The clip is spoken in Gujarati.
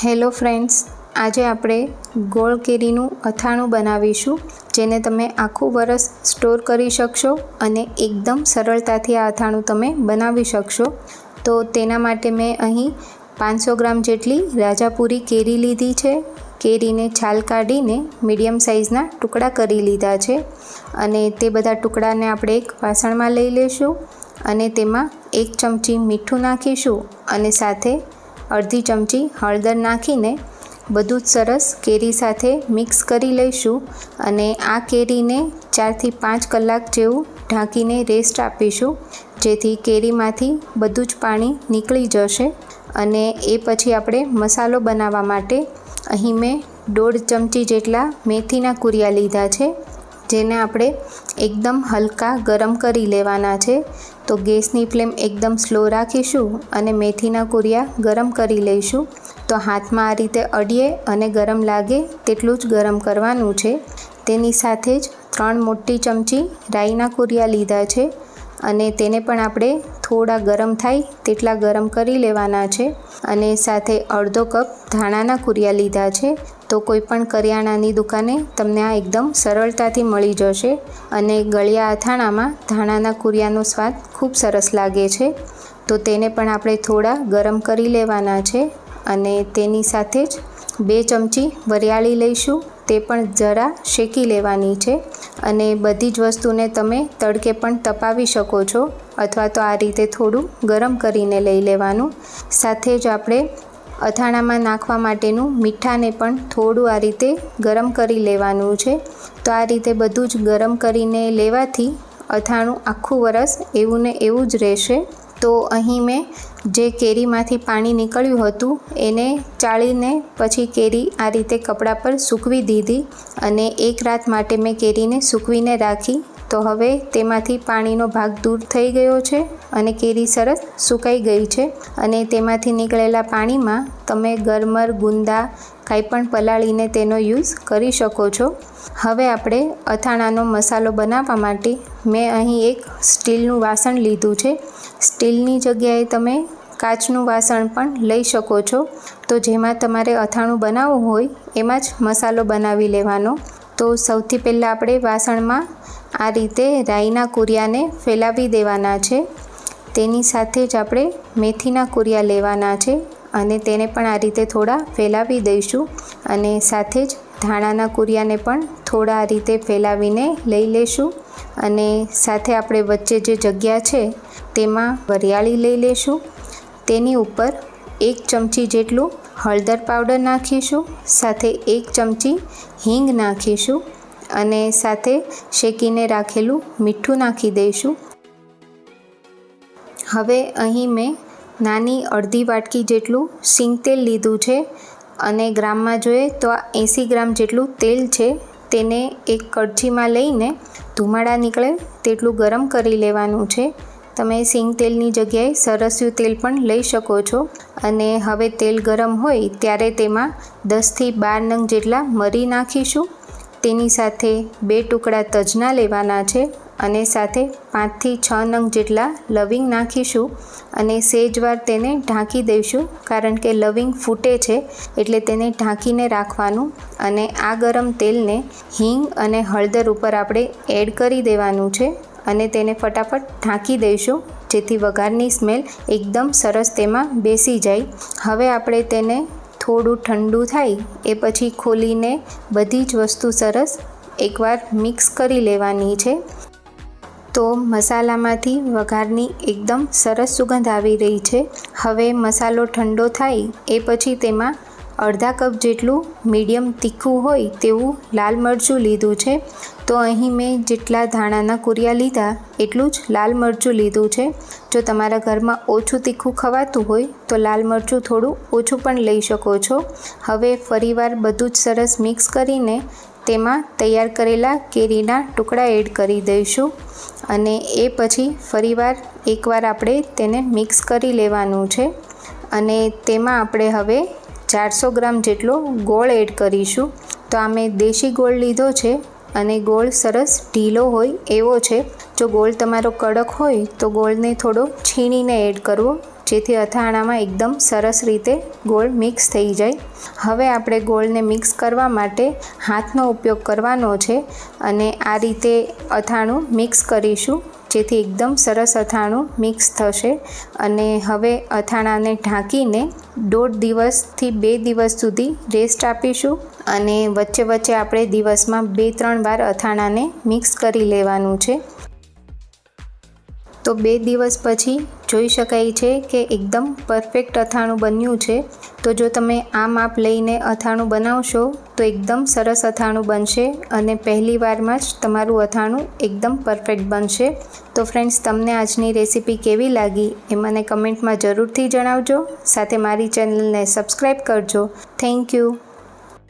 હેલો ફ્રેન્ડ્સ, આજે આપણે ગોળ કેરીનું અથાણું બનાવીશું, જેને તમે આખું વરસ સ્ટોર કરી શકશો અને એકદમ સરળતાથી આ અથાણું તમે બનાવી શકશો। તો તેના માટે મેં અહીં 500 ગ્રામ જેટલી રાજાપુરી કેરી લીધી છે। કેરીને છાલ કાઢીને મીડિયમ સાઇઝના ટુકડા કરી લીધા છે અને તે બધા ટુકડાને આપણે એક વાસણમાં લઈ લઈશું અને તેમાં 1 ચમચી મીઠું નાખીશું અને સાથે અડધી ચમચી હળદર નાખીને બધું જ સરસ કેરી સાથે મિક્સ કરી લઈશું અને આ કેરીને 4 થી 5 કલાક જેવું ઢાંકીને રેસ્ટ આપીશું, જેથી કેરીમાંથી બધું જ પાણી નીકળી જશે। અને એ પછી આપણે મસાલો બનાવવા માટે અહીં મેં 1.5 ચમચી જેટલા મેથીના કુરિયા લીધા છે, જેને આપણે એકદમ હલકા ગરમ કરી લેવાના છે। તો ગેસની ફ્લેમ એકદમ સ્લો રાખીશું અને મેથીના કુરિયા ગરમ કરી લઈશું। તો હાથમાં આ રીતે અડીએ અને ગરમ લાગે તેટલું જ ગરમ કરવાનું છે। તેની સાથે જ 3 મોટી ચમચી રાઈના કુરિયા લીધા છે અને તેને પણ આપણે થોડા ગરમ થાય તેટલા ગરમ કરી લેવાના છે અને સાથે અડધો કપ ધાણાના કુરિયા લીધા છે। તો કોઈ પણ કરિયાણાની દુકાને તમને આ એકદમ સરળતાથી મળી જશે અને ગળ્યા અથાણામાં ધાણાના કુરિયાનો સ્વાદ ખૂબ સરસ લાગે છે। તો તેને પણ આપણે થોડા ગરમ કરી લેવાના છે અને તેની સાથે જ 2 ચમચી વરિયાળી લઈશું, તે પણ જરા શેકી લેવાની છે અને બધી જ વસ્તુને તમે તડકે પણ તપાવી શકો છો અથવા તો આ રીતે થોડું ગરમ કરીને લઈ લેવાનું। સાથે જ આપણે અથાણામાં નાખવા માટેનું મીઠાને પણ થોડું આ રીતે ગરમ કરી લેવાનું છે। તો આ રીતે બધું જ ગરમ કરીને લેવાથી અથાણું આખું વરસ એવું ને એવું જ રહેશે। તો અહીં મેં જે કેરીમાંથી પાણી નીકળ્યું હતું એને ચાળીને પછી કેરી આ રીતે કપડા પર સૂકવી દીધી અને 1 રાત માટે મેં કેરીને સૂકવીને રાખી। તો હવે તેમાંથી પાણીનો ભાગ દૂર થઈ ગયો છે અને કેરી સરસ સુકાઈ ગઈ છે અને તેમાંથી નીકળેલા પાણીમાં તમે ગરમર, ગુંદા કાંઈ પણ પલાળીને તેનો યુઝ કરી શકો છો। હવે આપણે અથાણાનો મસાલો બનાવવા માટે મેં અહીં એક સ્ટીલનું વાસણ લીધું છે। સ્ટીલની જગ્યાએ તમે કાચનું વાસણ પણ લઈ શકો છો। તો જેમાં તમારે અથાણું બનાવવું હોય એમાં જ મસાલો બનાવી લેવાનો। તો સૌથી પહેલાં આપણે વાસણમાં આ રીતે રાઈના કુરિયાને ફેલાવી દેવાના છે। તેની સાથે જ આપણે મેથીના કુરિયા લેવાના છે અને તેને પણ આ રીતે થોડા ફેલાવી દઈશું અને સાથે જ ધાણાના કુરિયાને પણ થોડા આ રીતે ફેલાવીને લઈ લેશું અને સાથે આપણે વચ્ચે જે જગ્યા છે તેમાં વરિયાળી લઈ લેશું। તેની ઉપર 1 ચમચી જેટલું હળદર પાવડર નાખીશું, સાથે 1 ચમચી હિંગ નાખીશું અને સાથે શેકીને રાખેલું મીઠું નાખી દઈશું। હવે અહીં મેં નાની અડધી વાટકી જેટલું સિંગ તેલ લીધું છે અને ગ્રામમાં જોઈએ તો આ 80 ગ્રામ જેટલું તેલ છે। તેને એક કડછીમાં લઈને ધુમાડા નીકળે તેટલું ગરમ કરી લેવાનું છે। તમે સિંગ તેલની જગ્યાએ સરસ્યું તેલ પણ લઈ શકો છો અને હવે તેલ ગરમ હોય ત્યારે તેમાં 10 થી 12 નંગ જેટલા મરી નાખીશું। તેની સાથે 2 ટુકડા તજના લેવાના છે અને સાથે 5 થી 6 નંગ જેટલા લવિંગ નાખીશું અને સહેજવાર તેને ઢાંકી દઈશું, કારણ કે લવિંગ ફૂટે છે એટલે તેને ઢાંકીને રાખવાનું અને આ ગરમ તેલને હિંગ અને હળદર ઉપર આપણે એડ કરી દેવાનું છે અને તેને ફટાફટ ઢાંકી દઈશું, જેથી વઘારની સ્મેલ એકદમ સરસ તેમાં બેસી જાય। હવે આપણે તેને થોડું ઠંડુ થાય એ પછી ખોલીને બધી જ વસ્તુ સરસ એકવાર મિક્સ કરી લેવાની છે। તો મસાલામાંથી વઘારની એકદમ સરસ સુગંધ આવી રહી છે। હવે મસાલો ઠંડો થાય એ પછી તેમાં અડધા કપ જેટલું મીડિયમ તીખું હોય તેવું લાલ મરચું લીધું છે। તો અહીં મેં જેટલા ધાણાના કુરિયા લીધા એટલું જ લાલ મરચું લીધું છે। જો તમારા ઘરમાં ઓછું તીખું ખવાતું હોય તો લાલ મરચું થોડું ઓછું પણ લઈ શકો છો। હવે ફરીવાર બધું જ સરસ મિક્સ કરીને તેમાં તૈયાર કરેલા કેરીના ટુકડા એડ કરી દઈશું અને એ પછી ફરીવાર એકવાર આપણે તેને મિક્સ કરી લેવાનું છે અને તેમાં આપણે હવે 400 ગ્રામ જેટલો ગોળ એડ કરીશું। તો આ મેં દેશી ગોળ લીધો છે અને ગોળ સરસ ઢીલો હોય એવો છે। જો ગોળ તમારો કડક હોય તો ગોળને થોડો છીણીને એડ કરવો, જેથી અથાણામાં એકદમ સરસ રીતે ગોળ મિક્સ થઈ જાય. હવે આપણે ગોળને મિક્સ કરવા માટે હાથનો ઉપયોગ કરવાનો છે અને આ રીતે અથાણું મિક્સ કરીશું, જેથી એકદમ સરસ અથાણું મિક્સ થશે. અને હવે અથાણાને ઢાંકીને 1.5 દિવસથી 2 દિવસ સુધી રેસ્ટ આપીશું અને વચ્ચે વચ્ચે આપણે દિવસમાં 2-3 વાર અથાણાને મિક્સ કરી લેવાનું છે. તો 2 દિવસ પછી જોઈ શકાય છે કે એકદમ પરફેક્ટ અથાણું બન્યું છે. તો જો તમે આ માપ લઈને અથાણું બનાવશો તો એકદમ સરસ અથાણું બનશે અને પહેલી વારમાં જ તમારું અથાણું એકદમ પરફેક્ટ બનશે. તો ફ્રેન્ડ્સ, તમને આજની રેસીપી કેવી લાગી એ મને કમેન્ટમાં જરૂરથી જણાવજો. સાથે મારી ચેનલને સબસ્ક્રાઈબ કરજો. Thank you.